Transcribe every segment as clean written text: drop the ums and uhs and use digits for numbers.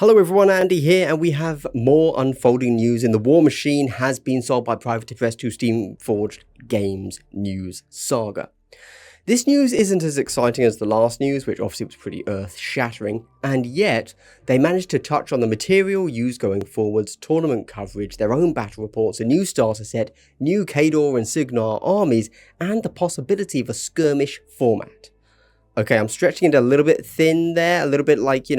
Hello everyone, Andy here, and we have more unfolding news in the Warmachine has been sold by private address to Steamforged Games news saga. This news isn't as exciting as the last news, which obviously was pretty earth-shattering, and yet they managed to touch on the material used going forwards, tournament coverage, their own battle reports, a new starter set, new Khador and Signar armies, and the possibility of a skirmish format. Okay, I'm stretching it a little bit thin there, a little bit like,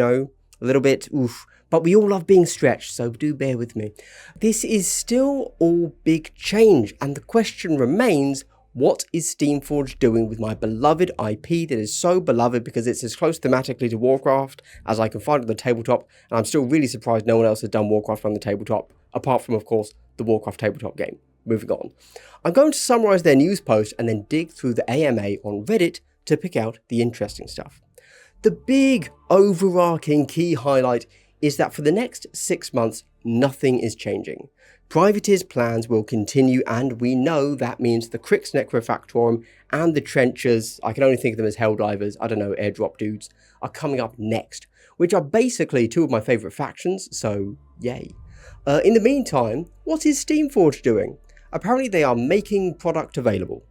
a little bit oof, but we all love being stretched, so do bear with me. This is still all big change, and the question remains, what is Steamforged doing with my beloved IP that is so beloved because it's as close thematically to Warcraft as I can find on the tabletop, and I'm still really surprised no one else has done Warcraft on the tabletop, apart from, of course, the Warcraft tabletop game. Moving on. I'm going to summarise their news post and then dig through the AMA on Reddit to pick out the interesting stuff. The big overarching key highlight is that for the next 6 months, nothing is changing. Privateer's plans will continue, and we know that means the Crix Necrofactorum and the Trenchers, I can only think of them as Helldivers, I don't know, airdrop dudes, are coming up next, which are basically two of my favourite factions, so yay. In the meantime, what is Steamforged doing? Apparently they are making product available.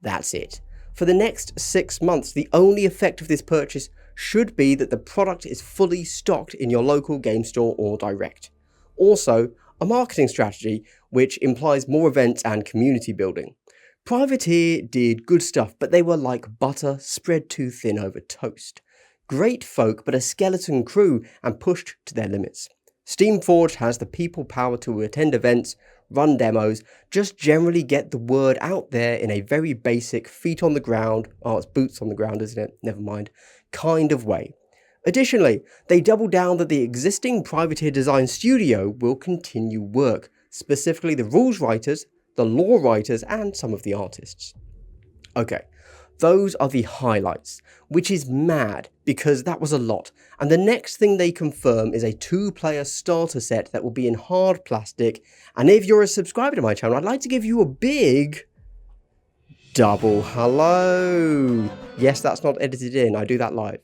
That's it. For the next 6 months, the only effect of this purchase should be that the product is fully stocked in your local game store or direct. Also, a marketing strategy which implies more events and community building. Privateer did good stuff, but they were like butter spread too thin over toast. Great folk, but a skeleton crew and pushed to their limits. Steamforged has the people power to attend events, run demos, just generally get the word out there in a very basic feet on the ground, oh it's boots on the ground isn't it, never mind, kind of way. Additionally, they double down that the existing Privateer design studio will continue work, specifically the rules writers, the lore writers and some of the artists. Okay, those are the highlights, which is mad because that was a lot. And the next thing they confirm is a 2-player starter set that will be in hard plastic. And if you're a subscriber to my channel, I'd like to give you a big double hello. Yes, that's not edited in, I do that live.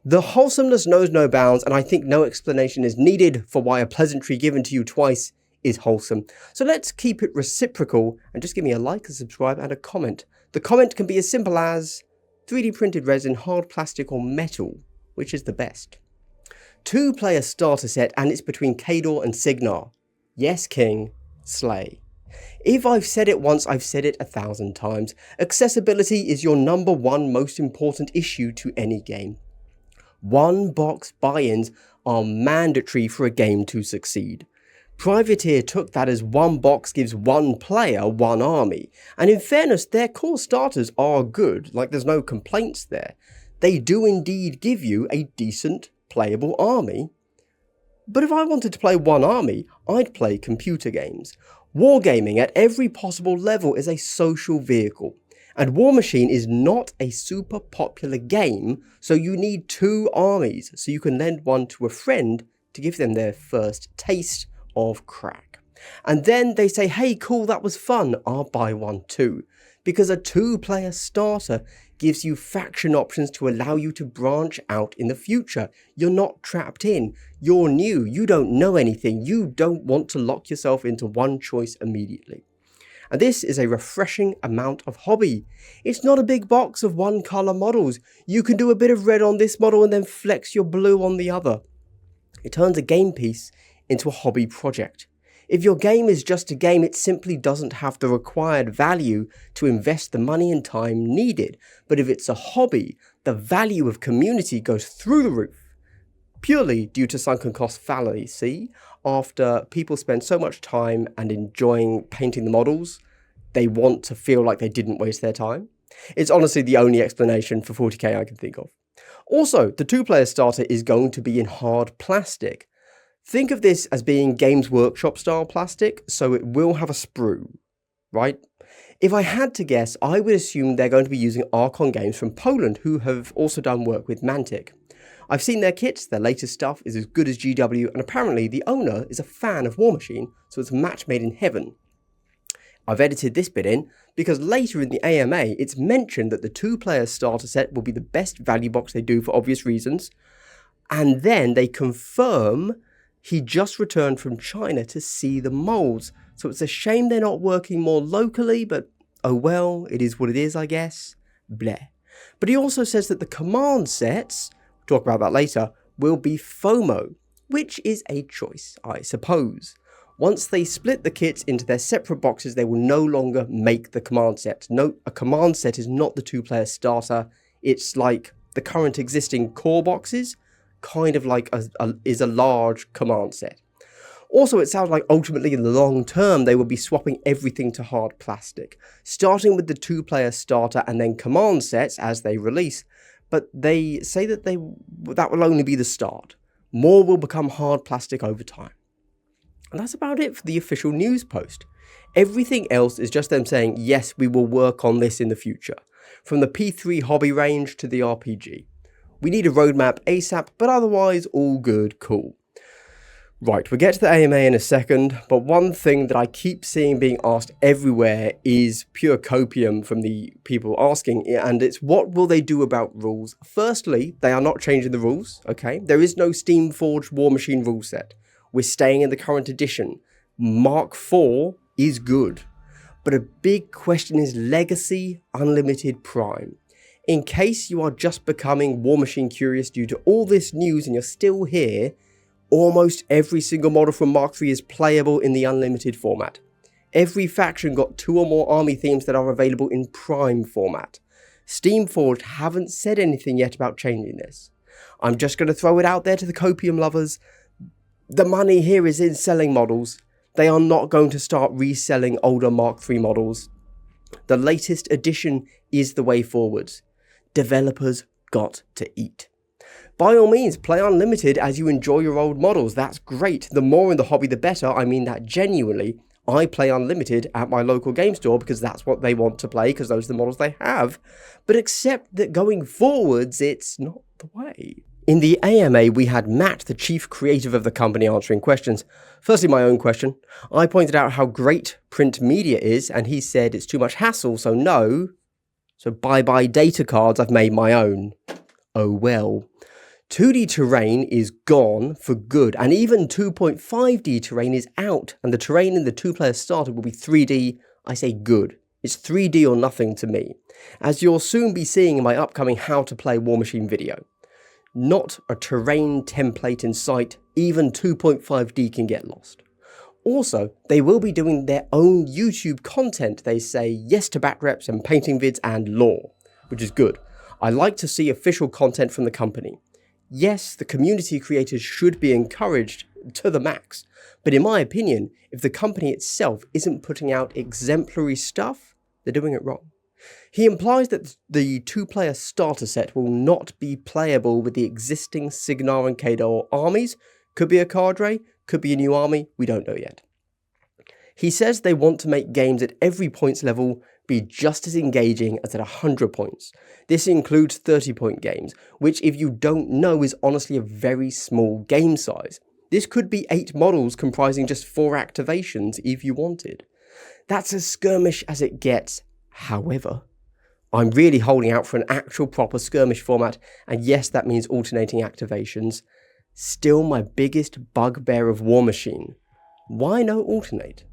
The wholesomeness knows no bounds, and I think no explanation is needed for why a pleasantry given to you twice is wholesome. So let's keep it reciprocal and just give me a like, a subscribe and a comment. The comment can be as simple as 3D printed resin, hard plastic or metal, which is the best. 2-player starter set, and it's between Khador and Signar. Yes, King, slay. If I've said it once, I've said it 1,000 times. Accessibility is your #1 most important issue to any game. 1-box buy-ins are mandatory for a game to succeed. Privateer took that as 1 box gives 1 player 1 army, and in fairness their core starters are good, like there's no complaints there. They do indeed give you a decent playable army. But if I wanted to play 1 army, I'd play computer games. Wargaming at every possible level is a social vehicle, and Warmachine is not a super popular game, so you need 2 armies so you can lend one to a friend to give them their first taste of crack. And then they say, hey cool, that was fun, I'll buy one too. Because a 2-player starter gives you faction options to allow you to branch out in the future. You're not trapped in, you're new, you don't know anything, you don't want to lock yourself into one choice immediately. And this is a refreshing amount of hobby. It's not a big box of 1 colour models. You can do a bit of red on this model and then flex your blue on the other. It turns a game piece into a hobby project. If your game is just a game, it simply doesn't have the required value to invest the money and time needed. But if it's a hobby, the value of community goes through the roof. Purely due to sunken cost fallacy, after people spend so much time and enjoying painting the models, they want to feel like they didn't waste their time. It's honestly the only explanation for 40k I can think of. Also, the 2-player starter is going to be in hard plastic. Think of this as being Games Workshop style plastic, so it will have a sprue, right? If I had to guess, I would assume they're going to be using Archon Games from Poland, who have also done work with Mantic. I've seen their kits, their latest stuff is as good as GW, and apparently the owner is a fan of Warmachine, so it's a match made in heaven. I've edited this bit in because later in the AMA it's mentioned that the 2-player starter set will be the best value box they do for obvious reasons. And then they confirm he just returned from China to see the molds. So it's a shame they're not working more locally, but oh well, it is what it is, I guess. Bleh. But he also says that the command sets, talk about that later, will be FOMO, which is a choice, I suppose. Once they split the kits into their separate boxes, they will no longer make the command set. Note, a command set is not the two-player starter. It's like the current existing core boxes, kind of like is a large command set. Also, it sounds like ultimately in the long term, they will be swapping everything to hard plastic, starting with the two-player starter and then command sets as they release. But they say that that will only be the start. More will become hard plastic over time. And that's about it for the official news post. Everything else is just them saying, yes, we will work on this in the future. From the P3 hobby range to the RPG. We need a roadmap ASAP, but otherwise all good, cool. Right, we'll get to the AMA in a second, but one thing that I keep seeing being asked everywhere is pure copium from the people asking, and it's what will they do about rules? Firstly, they are not changing the rules, okay? There is no Steamforged Warmachine rule set. We're staying in the current edition. Mark IV is good. But a big question is Legacy Unlimited Prime. In case you are just becoming Warmachine curious due to all this news and you're still here, almost every single model from Mark III is playable in the Unlimited format. Every faction got 2 or more army themes that are available in Prime format. Steamforged haven't said anything yet about changing this. I'm just going to throw it out there to the copium lovers. The money here is in selling models. They are not going to start reselling older Mark III models. The latest edition is the way forwards. Developers got to eat. By all means, play Unlimited as you enjoy your old models. That's great. The more in the hobby, the better. I mean that genuinely. I play Unlimited at my local game store because that's what they want to play, because those are the models they have. But accept that going forwards, it's not the way. In the AMA, we had Matt, the chief creative of the company, answering questions. Firstly, my own question. I pointed out how great print media is, and he said it's too much hassle, so no. So bye-bye data cards, I've made my own. Oh well. 2D terrain is gone for good, and even 2.5D terrain is out, and the terrain in the two-player starter will be 3D. I say good. It's 3D or nothing to me, as you'll soon be seeing in my upcoming How to Play Warmachine video. Not a terrain template in sight, even 2.5D can get lost. Also, they will be doing their own YouTube content. They say yes to back reps and painting vids and lore, which is good. I like to see official content from the company. Yes, the community creators should be encouraged to the max, but in my opinion, if the company itself isn't putting out exemplary stuff, they're doing it wrong. He implies that the two-player starter set will not be playable with the existing Signar and Kador armies. Could be a cadre, could be a new army, we don't know yet. He says they want to make games at every points level be just as engaging as at 100 points. This includes 30-point games, which if you don't know is honestly a very small game size. This could be 8 models comprising just 4 activations if you wanted. That's as skirmish as it gets. However, I'm really holding out for an actual proper skirmish format, and yes, that means alternating activations. Still my biggest bugbear of Warmachine. Why no alternate?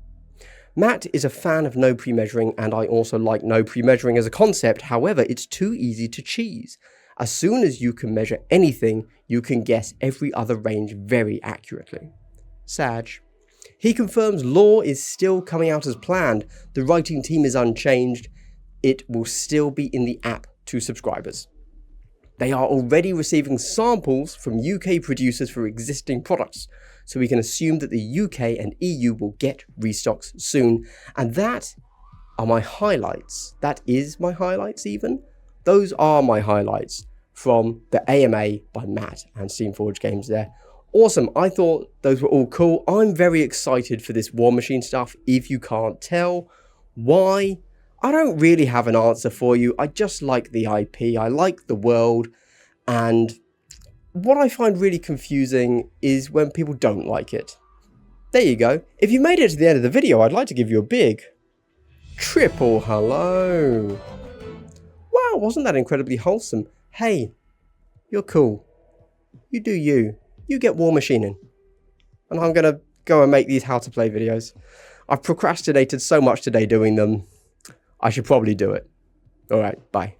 Matt is a fan of no pre-measuring, and I also like no pre-measuring as a concept. However, it's too easy to cheese. As soon as you can measure anything, you can guess every other range very accurately. Sag. He confirms lore is still coming out as planned. The writing team is unchanged. It will still be in the app to subscribers. They are already receiving samples from UK producers for existing products, so we can assume that the UK and EU will get restocks soon. And that are my highlights. That is my highlights even. Those are my highlights from the AMA by Matt and Steamforged Games there. Awesome, I thought those were all cool. I'm very excited for this Warmachine stuff, if you can't tell. Why? I don't really have an answer for you. I just like the IP, I like the world, and what I find really confusing is when people don't like it. There you go. If you made it to the end of the video, I'd like to give you a big triple hello. Wow, wasn't that incredibly wholesome? Hey, you're cool. You do you. You get Warmachining. And I'm going to go and make these how to play videos. I've procrastinated so much today doing them. I should probably do it. Alright, bye.